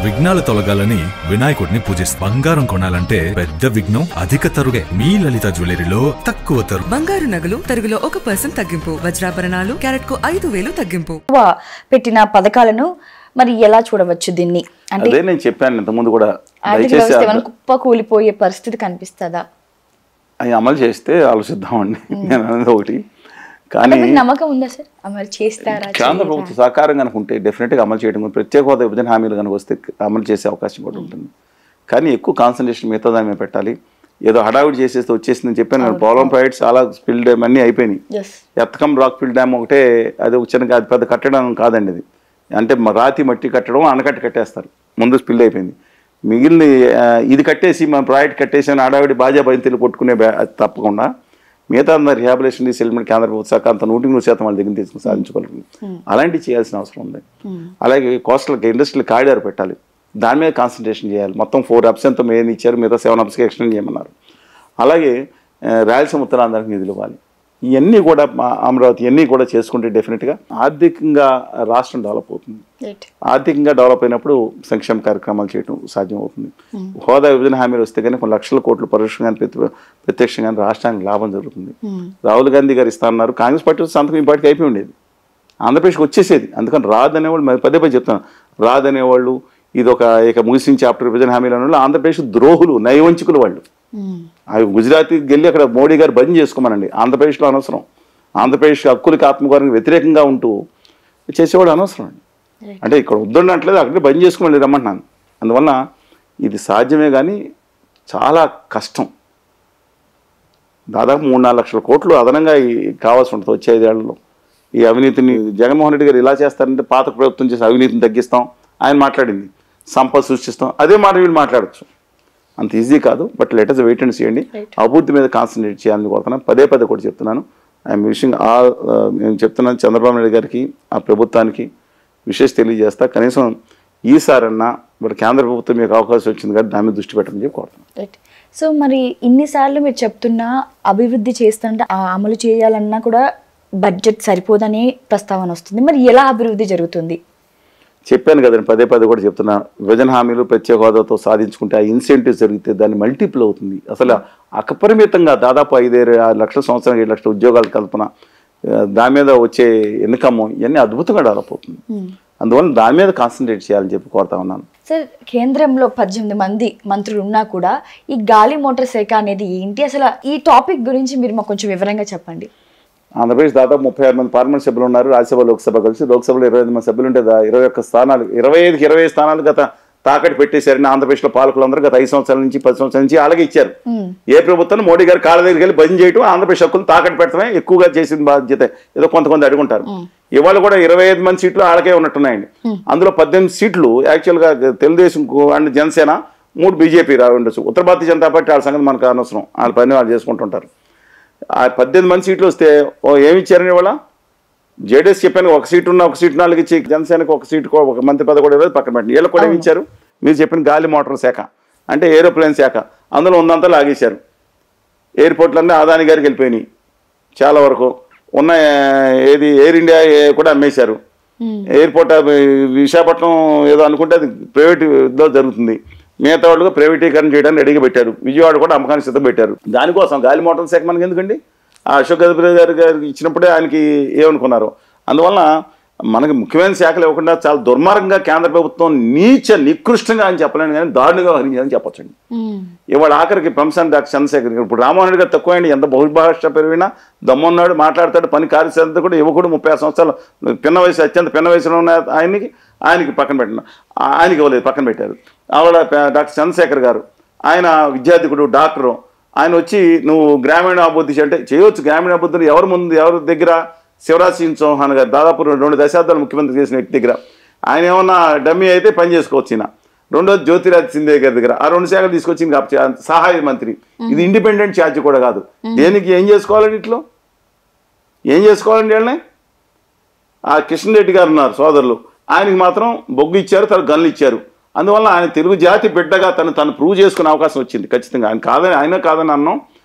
విఘ్నాలు తొలగాలని వినాయకుడిని పూజిస్తారు. బంగారం కొనాలంటే పెద్ద విఘ్నం అధిక తరుగే. మీ లలిత జ్యువెలరీలో తక్కువ తరుగు. బంగారు నగలు తరుగులో 1% తగ్గింపు. వజ్రాభరణాలు క్యారెట్ కు 5,000 తగ్గింపు. పెట్టిన పథకాలను మరి ఎలా చూడవచ్చు దీన్ని? అంటే నేను చెప్పాను ఇంతకుముందు కూడా, కుప్ప కూలిపోయే పరిస్థితి కనిపిస్తుందా? అవి అమలు చేస్తే ఆలోచిద్దామండి. నేను అనేది ఒకటి. కానీ నమ్మకం ఉందా సార్ అమలు చేస్తారా? కేంద్ర ప్రభుత్వ సహకారం కనుకుంటే డెఫినెట్గా అమలు చేయడం, ప్రత్యేక హోదా విభజన హామీలు కనుక వస్తే అమలు చేసే అవకాశం కూడా ఉంటుంది. కానీ ఎక్కువ కాన్సన్ట్రేషన్ మిగతా దాని మీద పెట్టాలి. ఏదో హడావిడి చేసేస్తే వచ్చేసిందని చెప్పాను. పోలం ప్రాజెక్ట్ చాలా స్పిల్ డ్యామ్ అన్నీ అయిపోయినాయి. ఎత్తకం రాక్ ఫిల్ డ్యామ్ ఒకటే, అది చిన్నగా అది పెద్ద కట్టడం కాదండి. అది అంటే రాతి మట్టి కట్టడం, ఆనకట్ట కట్టేస్తారు, ముందు స్పిల్ అయిపోయింది. మిగిలిన ఇది కట్టేసి మన ప్రాజెక్ట్ కట్టేసి అని హడావిడి బాజా బయలు కొట్టుకునే తప్పకుండా మిగతా రిహాబిలేషన్ సెటిల్మెంట్ కేంద్ర ప్రభుత్వ శాఖ అంత 100% వాళ్ళ దగ్గర తీసుకుని సాధించుకోగలుగుతుంది. అలాంటివి చేయాల్సిన అవసరం ఉంది. అలాగే కోస్టల్ ఇండస్ట్రియల్ కారిడార్ పెట్టాలి, దాని మీద కాన్సన్ట్రేషన్ చేయాలి. మొత్తం 4 hubs ఎంతో మెయిన్ ఇచ్చారు, మిగతా 7 hubsకి ఎక్స్టెండ్ చేయమన్నారు. అలాగే రాయలసీమ ఉత్తరాంధ్రానికి నిధులు ఇవ్వాలి. ఇవన్నీ కూడా అమరావతి ఇవన్నీ కూడా చేసుకుంటే డెఫినెట్గా ఆర్థికంగా రాష్ట్రం డెవలప్ అవుతుంది. ఆర్థికంగా డెవలప్ అయినప్పుడు సంక్షేమ కార్యక్రమాలు చేయడం సాధ్యం అవుతుంది. హోదా విభజన హామీలు వస్తే కానీ కొన్ని లక్షల కోట్లు పరోక్షంగా ప్రత్యక్షంగా రాష్ట్రానికి లాభం జరుగుతుంది. రాహుల్ గాంధీ గారు ఇస్తా అన్నారు, కాంగ్రెస్ పార్టీ సంతకం ఈ పార్టీకి అయిపోయి ఉండేది, ఆంధ్రప్రదేశ్కి వచ్చేసేది. అందుకని రాదనేవాళ్ళు మరి పదే చెప్తాను, రాదనేవాళ్ళు ఇది ఇక ముగిసిన చాప్టర్ విభజన హామీలు అనేవాళ్ళు ఆంధ్రప్రదేశ్ ద్రోహులు, నయవంచికులు వాళ్ళు. అవి గుజరాత్కి వెళ్ళి అక్కడ మోడీ గారు బంద్ చేసుకోమనండి. ఆంధ్రప్రదేశ్లో అనవసరం. ఆంధ్రప్రదేశ్ హక్కులకి ఆత్మగౌరవానికి వ్యతిరేకంగా ఉంటూ చేసేవాడు అనవసరం అండి. అంటే ఇక్కడ వద్దున్నట్లేదు, అక్కడే బంద్ చేసుకోమని రమ్మంటున్నాను. అందువల్ల ఇది సాధ్యమే కానీ చాలా కష్టం. దాదాపు 3-4 లక్షల కోట్లు అదనంగా కావాల్సి ఉంటుంది వచ్చే 5 ఏళ్లలో. ఈ అవినీతిని జగన్మోహన్ రెడ్డి గారు ఇలా చేస్తారంటే పాత ప్రభుత్వం చేసి అవినీతిని తగ్గిస్తాం ఆయన మాట్లాడింది, సంపద సృష్టిస్తాం, అదే మాట వీళ్ళు మాట్లాడచ్చు. అంత ఈజీ కాదు. But let us wait and చేయండి. అభివృద్ధి మీద కాన్సన్ట్రేట్ చేయాలని కోరుతున్నాను. పదే కూడా చెప్తున్నాను. ఐఎమ్ విషింగ్ నేను చెప్తున్నాను చంద్రబాబు నాయుడు గారికి, ఆ ప్రభుత్వానికి విశేష తెలియజేస్తా. కనీసం ఈసారన్నా మరి కేంద్ర ప్రభుత్వం మీకు అవకాశం వచ్చింది కాబట్టి దాని మీద దృష్టి పెట్టమని చెప్పి కోరుతున్నాను. సో మరి ఇన్నిసార్లు మీరు చెప్తున్నా అభివృద్ధి చేస్తుంటే అమలు చేయాలన్నా కూడా బడ్జెట్ సరిపోదని ప్రస్తావన వస్తుంది. మరి ఎలా అభివృద్ధి జరుగుతుంది? చెప్పాను కదండి, పదే కూడా చెప్తున్నా. విభజన హామీలు ప్రత్యేక హోదాతో సాధించుకుంటే ఆ ఇన్సెంటివ్స్ జరిగితే దాన్ని మల్టిపుల్ అవుతుంది. అసలు అపరిమితంగా దాదాపు 5-6 లక్షల సంవత్సరానికి 7 లక్షల ఉద్యోగాల కల్పన, దాని మీద వచ్చే ఇన్కమ్ ఇవన్నీ అద్భుతంగా డెవలప్ అవుతుంది. అందువల్ల దాని మీద కాన్సన్ట్రేట్ చేయాలని చెప్పి కోరుతా ఉన్నాను. సార్, కేంద్రంలో 18 మంది మంత్రులు ఉన్నా కూడా ఈ గాలి మోటార్ శాఖ అనేది ఏంటి? అసలు ఈ టాపిక్ గురించి మీరు మాకు కొంచెం వివరంగా చెప్పండి. ఆంధ్రప్రదేశ్ దాదాపు 36 మంది పార్లమెంట్ సభ్యులు ఉన్నారు. రాజ్యసభ లోక్సభ కలిసి లోక్సభలో 25 మంది సభ్యులు ఉంటే 21 స్థానాలు 25కి 20 స్థానాలు గత తాకట్టు పెట్టేశారని ఆంధ్రప్రదేశ్లో పాలకులందరూ గత 5 సంవత్సరాల నుంచి 10 సంవత్సరాల నుంచి అలాగే ఇచ్చారు. ఏ ప్రభుత్వం మోడీ గారు కాళ్ళ దగ్గరికి వెళ్ళి బంద్ చేయడం, ఆంధ్రప్రదేశ్ హక్కులు తాకట్టు పెట్టడమే ఎక్కువగా చేసిన బాధ్యత. ఏదో కొంతమంది అడుగుంటారు. ఇవాళ కూడా 25 మంది సీట్లు వాళ్ళకే ఉన్నట్టున్నాయండి. అందులో 18 సీట్లు యాక్చువల్గా తెలుగుదేశం అండ్ జనసేన, 3 బీజేపీ ఉండొచ్చు. ఉత్తర భారతీయ జనతా పార్టీ వాళ్ళ సంగతి మనకు అనవసరం, వాళ్ళ పని వాళ్ళు చేసుకుంటుంటారు. ఆ 18 మంది సీట్లు వస్తే ఏమి ఇచ్చారని వాళ్ళ జేడీఎస్ చెప్పాను, 1 సీటు ఉన్న 1 సీటు 4 ఇచ్చి జనసేనకు 1 సీటు 1 మంత్రి పదవి కూడా పక్కన పెట్టండి. వీళ్ళకి కూడా ఏమి ఇచ్చారు? మీరు చెప్పిన గాలి మోటార్ శాఖ అంటే ఏరోప్లేన్ శాఖ, అందులో ఉన్నంతా లాగేశారు. ఎయిర్పోర్ట్లన్నీ అదాని గారికి వెళ్ళిపోయినాయి. చాలా వరకు ఉన్న ఏది ఎయిర్ ఇండియా కూడా అమ్మేశారు. ఎయిర్పోర్ట్ విశాఖపట్నం ఏదో అనుకుంటే అది ప్రైవేట్లో జరుగుతుంది. మిగతా వాళ్ళుగా ప్రైవేటీకరణ చేయడానికి రెడీగా పెట్టారు. విజయవాడ కూడా అమ్మకానికి సిద్ధం పెట్టారు. దానికోసం గాలి మోటార్ శాఖ మనకి ఎందుకండి? ఆ అశోక్ గజపతి గారికి ఇచ్చినప్పుడే ఆయనకి ఏమనుకున్నారు. అందువల్ల మనకి ముఖ్యమైన శాఖలు ఇవ్వకుండా చాలా దుర్మార్గంగా కేంద్ర ప్రభుత్వం నికృష్టంగా అని చెప్పలేను కానీ దారుణంగా వహించాలని చెప్పొచ్చండి. ఇవాళ ఆఖరికి పెంసాని డాక్టర్ చంద్రశేఖర్ గారు, ఇప్పుడు రామ్మోహన్ రెడ్డి గారు తక్కువైంది, ఎంత బహుభాష పెరిగినా దమ్మున్నాడు, మాట్లాడతాడు, పని కార్యశాలతో కూడా యువకుడు 36 సంవత్సరాలు అత్యంత పిన్న వయసులో ఉన్న ఆయనకి పక్కన పెట్టిన ఆయనకి ఇవ్వలేదు, పక్కన పెట్టారు. ఆవిడ డాక్టర్ చంద్రశేఖర్ గారు, ఆయన విద్యార్థికుడు, డాక్టరు. ఆయన వచ్చి నువ్వు గ్రామీణ అభివృద్ధి అంటే చేయవచ్చు. గ్రామీణ అభివృద్ధిని ఎవరి దగ్గర? శివరాజ్ సింగ్ చౌహాన్ గారు దాదాపు 2 దశాబ్దాలు ముఖ్యమంత్రి చేసిన వ్యక్తి దగ్గర. ఆయన ఏమన్నా డమ్మీ అయితే పని చేసుకోవచ్చు. ఈయన రెండోది జ్యోతిరాజ్ సింధియా గారి దగ్గర ఆ 2 శాఖలు తీసుకొచ్చి సహాయ మంత్రి. ఇది ఇండిపెండెంట్ ఛార్జ్ కూడా కాదు. దేనికి ఏం చేసుకోవాలండి? ఇట్లో ఏం చేసుకోవాలండి? వాళ్ళని ఆ కిషన్ రెడ్డి గారు ఉన్నారు సోదరులు, ఆయనకి మాత్రం బొగ్గు ఇచ్చారు, తన గన్లు ఇచ్చారు. అందువల్ల ఆయన తెలుగు జాతి బిడ్డగా తను ప్రూవ్ చేసుకునే అవకాశం వచ్చింది. ఖచ్చితంగా ఆయన కాదని అన్నాం.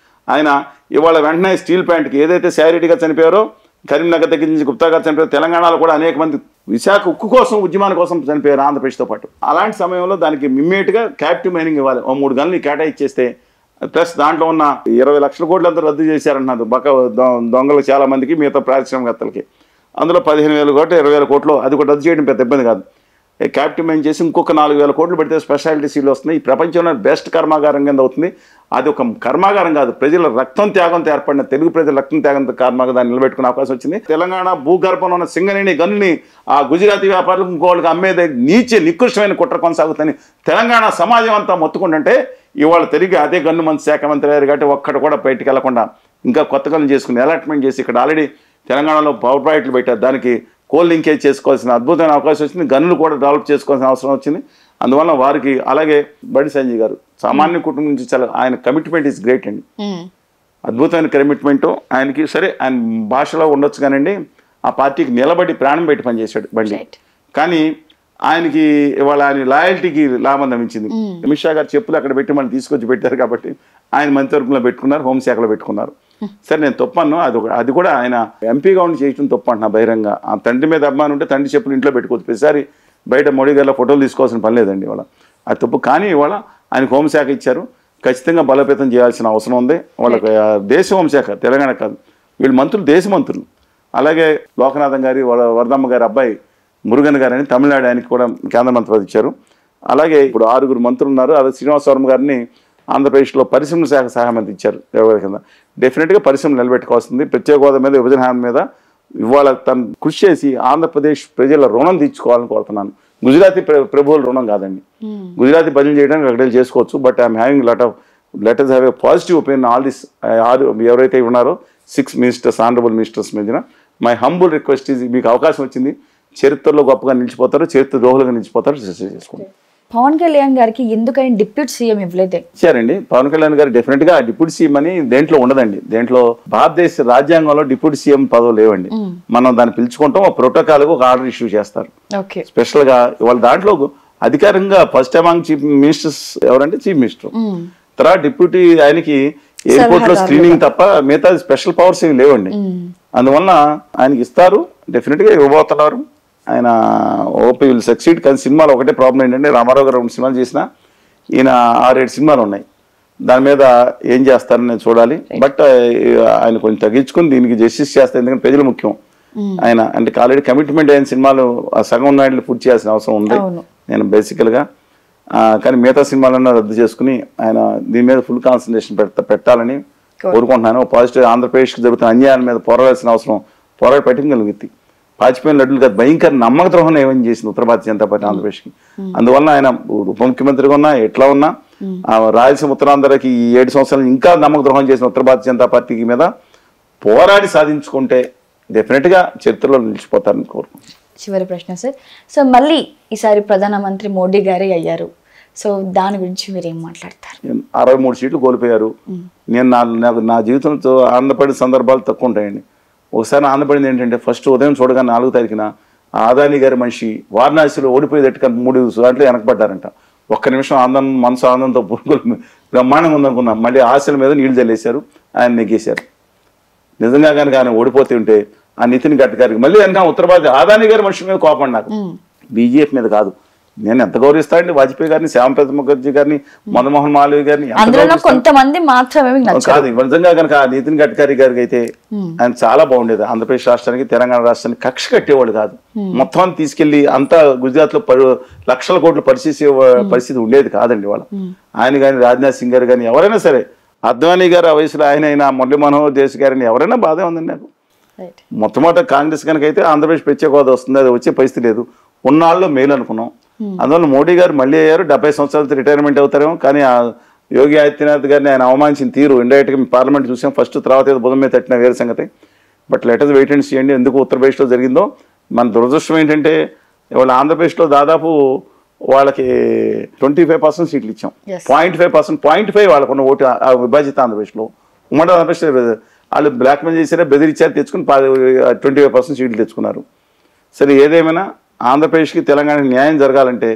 ఆయన ఇవాళ వెంటనే స్టీల్ ప్లాంట్కి ఏదైతే శారీరెడ్డిగా చనిపోయారో, కరీంనగర్ దగ్గర నుంచి గుప్తా గారు చనిపోయారో, తెలంగాణలో కూడా అనేక మంది విశాఖ ఉక్కు కోసం ఉద్యమాల కోసం చనిపోయారు ఆంధ్రప్రదేశ్తో పాటు. అలాంటి సమయంలో దానికి ఇమ్మీడియట్గా క్యాప్టివ్ మైనింగ్ ఇవ్వాలి. 3 గనులు కేటాయిచ్చేస్తే ప్లస్ దాంట్లో ఉన్న 20 లక్షల కోట్లు అంతా రద్దు చేశారన్నారు దొంగలు చాలా మందికి, మిగతా పారిశ్రామికవేత్తలకి. అందులో 15,000 కోట్లు 20,000 కోట్లు అది కూడా రద్దు చేయడం పెద్ద ఇబ్బంది కాదు. క్యాప్టివ్ మైన్ చేసి ఇంకొక 4,000 కోట్లు పెడితే స్పెషాలిటీ సీలు వస్తున్నాయి. ఈ ప్రపంచంలో బెస్ట్ కర్మాగారం కింద అవుతుంది. అది ఒక కర్మాగారం కాదు, ప్రజల రక్తం త్యాగంతో ఏర్పడిన తెలుగు ప్రజల రక్తం త్యాగంతో కర్మాగారం నిలబెట్టుకునే అవకాశం వచ్చింది. తెలంగాణ భూగర్భంలో ఉన్న సింగరేణి గనుల్ని ఆ గుజరాతీ వ్యాపారులకు ఇంకోళ్ళకి అమ్మేదే నికృష్టమైన కుట్ర కొనసాగుతుంది. తెలంగాణ సమాజం అంతా మొత్తుకుంటుంటే ఇవాళ తిరిగి అదే గన్ను మంత్రి శాఖ మంత్రి గారు కాబట్టి ఒక్కడు కూడా బయటికి వెళ్లకుండా ఇంకా కొత్త గనులు చేసుకుని అలాట్మెంట్ చేసి ఇక్కడ ఆల్రెడీ తెలంగాణలో పవర్ ప్రాజెక్టులు పెట్టారు. దానికి కోల్ లింకేజ్ చేసుకోవాల్సిన అద్భుతమైన అవకాశం వచ్చింది. గనులు కూడా డెవలప్ చేసుకోవాల్సిన అవసరం వచ్చింది. అందువల్ల వారికి అలాగే బండి సంజయ్ గారు సామాన్య కుటుంబం నుంచి చాలా ఆయన కమిట్మెంట్ ఈజ్ గ్రేట్ అండి. అద్భుతమైన కమిట్మెంట్ ఆయనకి. సరే ఆయన భాషలో ఉండొచ్చు కానండి, ఆ పార్టీకి నిలబడి ప్రాణం పెట్టి పనిచేశాడు బండి. కానీ ఆయనకి ఇవాళ ఆయన లాయల్టీకి లాభం లభించింది. అమిత్ షా గారు చెప్పులు అక్కడ పెట్టి మనం తీసుకొచ్చి పెట్టారు కాబట్టి ఆయన మంత్రివర్గంలో పెట్టుకున్నారు, హోంశాఖలో పెట్టుకున్నారు. సరే నేను తప్పను, అది కూడా ఆయన ఎంపీగా ఉండి చేయడం తప్పు అంటున్నా బహిరంగ. ఆ తండ్రి మీద అభిమానం ఉంటే తండ్రి చెప్పులు ఇంట్లో పెట్టుకోవచ్చు, ప్రతిసారి బయట మోడీ గారిలో ఫోటోలు తీసుకోవాల్సిన పని లేదండి ఇవాళ. అది తప్పు. కానీ ఇవాళ ఆయనకు హోంశాఖ ఇచ్చారు, ఖచ్చితంగా బలోపేతం చేయాల్సిన అవసరం ఉంది. వాళ్ళకి దేశ హోంశాఖ తెలంగాణ కాదు, వీళ్ళు మంత్రులు దేశ మంత్రులు. అలాగే లోకనాథం గారి వరదమ్మ గారి అబ్బాయి మురుగన్ గారు అని తమిళనాడు ఆయనకి కూడా కేంద్ర మంత్రి పదవి ఇచ్చారు. అలాగే ఇప్పుడు 6 మంత్రులు ఉన్నారు. అదే శ్రీనివాసవరం గారిని ఆంధ్రప్రదేశ్లో పరిశ్రమల శాఖ సహాయ మంత్రి ఇచ్చారు. ఎవరి కింద డెఫినెట్గా పరిశ్రమలు నిలబెట్టుకోవాల్సింది. ప్రత్యేక హోదా మీద, విభజన హామీ మీద ఇవాళ తను కృషి చేసి ఆంధ్రప్రదేశ్ ప్రజల రుణం తీర్చుకోవాలని కోరుతున్నాను. గుజరాతీ ప్రభువుల రుణం కాదండి. గుజరాతీ బదిలీ చేయడానికి అక్కడ చేసుకోవచ్చు. But I'm having let us have a positive opinion all this. ఎవరైతే ఉన్నారో 6 మినిస్టర్స్, ఆనరబుల్ మినిస్టర్స్ మీద మై హంబుల్ రిక్వెస్ట్ ఈజ్, మీకు అవకాశం వచ్చింది, చరిత్రలో గొప్పగా నిలిచిపోతారు, చరిత్ర ద్రోహులుగా నిలిచిపోతారు, చేసుకోండి. పవన్ కళ్యాణ్ గారికి ఎందుకని డిప్యూటీ సీఎం ఇవ్వలేదే? ఇచ్చారండి. పవన్ కళ్యాణ్ గారు డెఫినెట్ గా డిప్యూటీ సీఎం అని దేంట్లో ఉండదండి. దేంట్లో భారతదేశ రాజ్యాంగంలో డిప్యూటీ సీఎం పదవి లేవండి. మనం దాన్ని పిలుచుకుంటాం, ఒక ప్రోటోకాల్ ఒక ఆర్డర్ ఇష్యూ చేస్తారు స్పెషల్ గా. వాళ్ళ దాంట్లో అధికారంగా ఫస్ట్ అమాంగ్ చీఫ్ మినిస్టర్స్ ఎవరంటే చీఫ్ మినిస్టర్, తర్వాత డిప్యూటీ ఆయనకి ఎయిర్పోర్ట్ లో స్క్రీనింగ్ తప్ప మిగతా స్పెషల్ పవర్స్ ఏమి లేవండి. అందువల్ల ఆయనకి ఇస్తారు, డెఫినెట్ గా ఇవ్వబోతున్నారు. ఆయన ఓపీ విల్ సక్సీడ్. కానీ సినిమాలు ఒకటే ప్రాబ్లం ఏంటంటే రామారావు గారు 2 సినిమాలు చేసినా ఈయన 6-7 సినిమాలు ఉన్నాయి. దాని మీద ఏం చేస్తారని నేను చూడాలి. బట్ ఆయన కొంచెం తగ్గించుకుని దీనికి జస్టిస్ చేస్తారు, ఎందుకంటే ప్రజలు ముఖ్యం. ఆయన అంటే ఆల్రెడీ కమిట్మెంట్ అయిన సినిమాలు సగం నాయుడు పూర్తి చేయాల్సిన అవసరం ఉంది నేను బేసికల్గా. కానీ మిగతా సినిమాలన్నా రద్దు చేసుకుని ఆయన దీని మీద ఫుల్ కాన్సన్ట్రేషన్ పెట్టాలని కోరుకుంటున్నాను. పాజిటివ్ ఆంధ్రప్రదేశ్కి జరుగుతున్న అన్యాయాల మీద పోరాడాల్సిన అవసరం, పోరాడి పెట్టగలిగింది. పాచిపోయిన లడ్డులు కాదు, భయంకర నమ్మక ద్రోహం ఏమని చేసింది ఉత్తర భారతీయ జనతా పార్టీ ఆంధ్రప్రదేశ్కి. అందువల్ల ఆయన ఉప ముఖ్యమంత్రిగా ఉన్నా ఎట్లా ఉన్నా రాయలసీమ ఉత్తరాంధ్రకి ఈ 7 సంవత్సరాలు ఇంకా నమ్మక ద్రోహం చేసిన ఉత్తర భారతీయ జనతా పార్టీకి మీద పోరాడి సాధించుకుంటే డెఫినెట్ గా చరిత్రలో నిలిచిపోతారని కోరుకుంటున్నాను. చివరి ప్రశ్న సార్. సో మళ్ళీ ఈసారి ప్రధానమంత్రి మోడీ గారే అయ్యారు. సో దాని గురించి మీరు ఏం మాట్లాడతారు? 63 సీట్లు కోల్పోయారు. నేను నా జీవితంతో ఆనందపడిన సందర్భాలు తక్కువ ఉంటాయండి. ఒకసారి ఆనందపడింది ఏంటంటే ఫస్ట్ ఉదయం చూడగానే 4వ తారీఖున ఆదాని గారి మనిషి వారణాసిలో ఓడిపోయేటట్టుగా 3 దాంట్లో వెనకబడ్డారంట. ఒక్క నిమిషం మనసు ఆనందంతో బ్రహ్మాండంగా ఉందనుకున్నాం. మళ్ళీ ఆశల మీద నీళ్లు చల్లేశారు, ఆయన నెగ్గేశారు. నిజంగా కనుక ఆయన ఓడిపోతే ఉంటే ఆ నితిన్ గడ్కరీకి మళ్ళీ వెనక ఉత్తర భారత ఆదాని గారి మనిషి మీద కోపం నాకు, బీజేపీ మీద కాదు. నేను ఎంత గౌరవిస్తానండి వాజ్పేయి గారిని, శ్యామప్రసాద్ ముఖర్జీ గారిని, మదన్మోహన్ మాలవీ గారిని. కొంతమంది మాత్రమే కాదు, నిజంగా కనుక నితిన్ గడ్కరీ గారికి అయితే ఆయన చాలా బాగుండేది. ఆంధ్రప్రదేశ్ రాష్ట్రానికి, తెలంగాణ రాష్ట్రానికి కక్ష కట్టేవాడు కాదు. మొత్తం తీసుకెళ్లి అంతా గుజరాత్ లో లక్షల కోట్లు పరిస్థితి ఉండేది కాదండి వాళ్ళ. ఆయన కానీ, రాజ్నాథ్ సింగ్ గారు కానీ, ఎవరైనా సరే, అద్వానీ గారు ఆ వయసులో ఆయన అయినా, మురళీ మనోహర్ దేశ్ గారిని ఎవరైనా బాధే ఉందండి నాకు. మొట్టమొదట కాంగ్రెస్ కనుక అయితే ఆంధ్రప్రదేశ్ ప్రత్యేక హోదా వస్తుంది, అది వచ్చే పరిస్థితి లేదు. ఉన్నాళ్ళు మేలు అనుకున్నాం. అందువల్ల మోడీ గారు మళ్ళీ అయ్యారు. 70 సంవత్సరాలతో రిటైర్మెంట్ అవుతారేమో. కానీ ఆ యోగి ఆదిత్యనాథ్ గారిని ఆయన అవమానించిన తీరు ఇండైరెక్ట్గా పార్లమెంట్ చూసాం. ఫస్ట్ తర్వాత ఏదో బుధం మీద తట్టిన వేరే సంగతి. But let us wait and see అండి ఎందుకు ఉత్తరప్రదేశ్లో జరిగిందో. మన దురదృష్టం ఏంటంటే ఇవాళ ఆంధ్రప్రదేశ్లో దాదాపు వాళ్ళకి 25% సీట్లు ఇచ్చాం. 0.5% వాళ్ళకున్న ఓటు విభజిత ఆంధ్రప్రదేశ్లో. ఉమ్మడి ఆంధ్రప్రదేశ్ వాళ్ళు బ్లాక్మెయిల్ చేశారా, బెదిరించారు, తెచ్చుకుని 25% సీట్లు తెచ్చుకున్నారు. సరే ఏదేమైనా ఆంధ్రప్రదేశ్కి తెలంగాణకి న్యాయం జరగాలంటే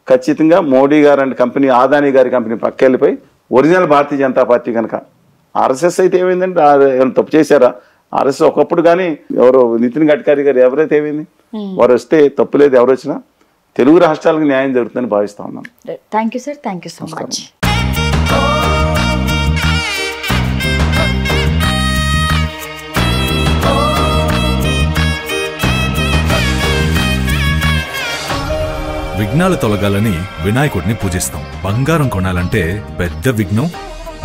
ఖచ్చితంగా మోడీ గారు అంటే కంపెనీ, ఆదానీ గారి company పక్కెళ్ళిపోయి original Bharatiya Janata party కనుక. ఆర్ఎస్ఎస్ అయితే ఏమైందంటే ఏమైనా తప్పు చేశారా? ఆర్ఎస్ఎస్ ఒకప్పుడు కానీ ఎవరో నితిన్ గడ్కరీ గారు ఎవరైతే ఏమైంది వారు వస్తే తప్పులేదు, ఎవరు వచ్చినా తెలుగు రాష్ట్రాలకు న్యాయం జరుగుతుందని భావిస్తా ఉన్నాను. Thank you sir, thank you so much. విఘ్నాలు తొలగాలని వినాయకుడిని పూజిస్తాం. బంగారం కొనాలంటే పెద్ద విఘ్నం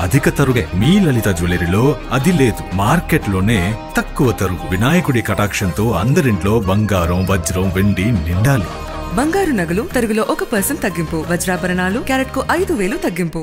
అధిక తరుగే. మీ లలిత జ్యువెలరీలో అది లేదు. మార్కెట్లోనే తక్కువ తరుగు. వినాయకుడి కటాక్షంతో అందరింట్లో బంగారం, వజ్రం, వెండి నిండాలి. బంగారు నగలు తరుగులో 1% తగ్గింపు. వజ్రాభరణాలు క్యారెట్ కు 5,000 తగ్గింపు.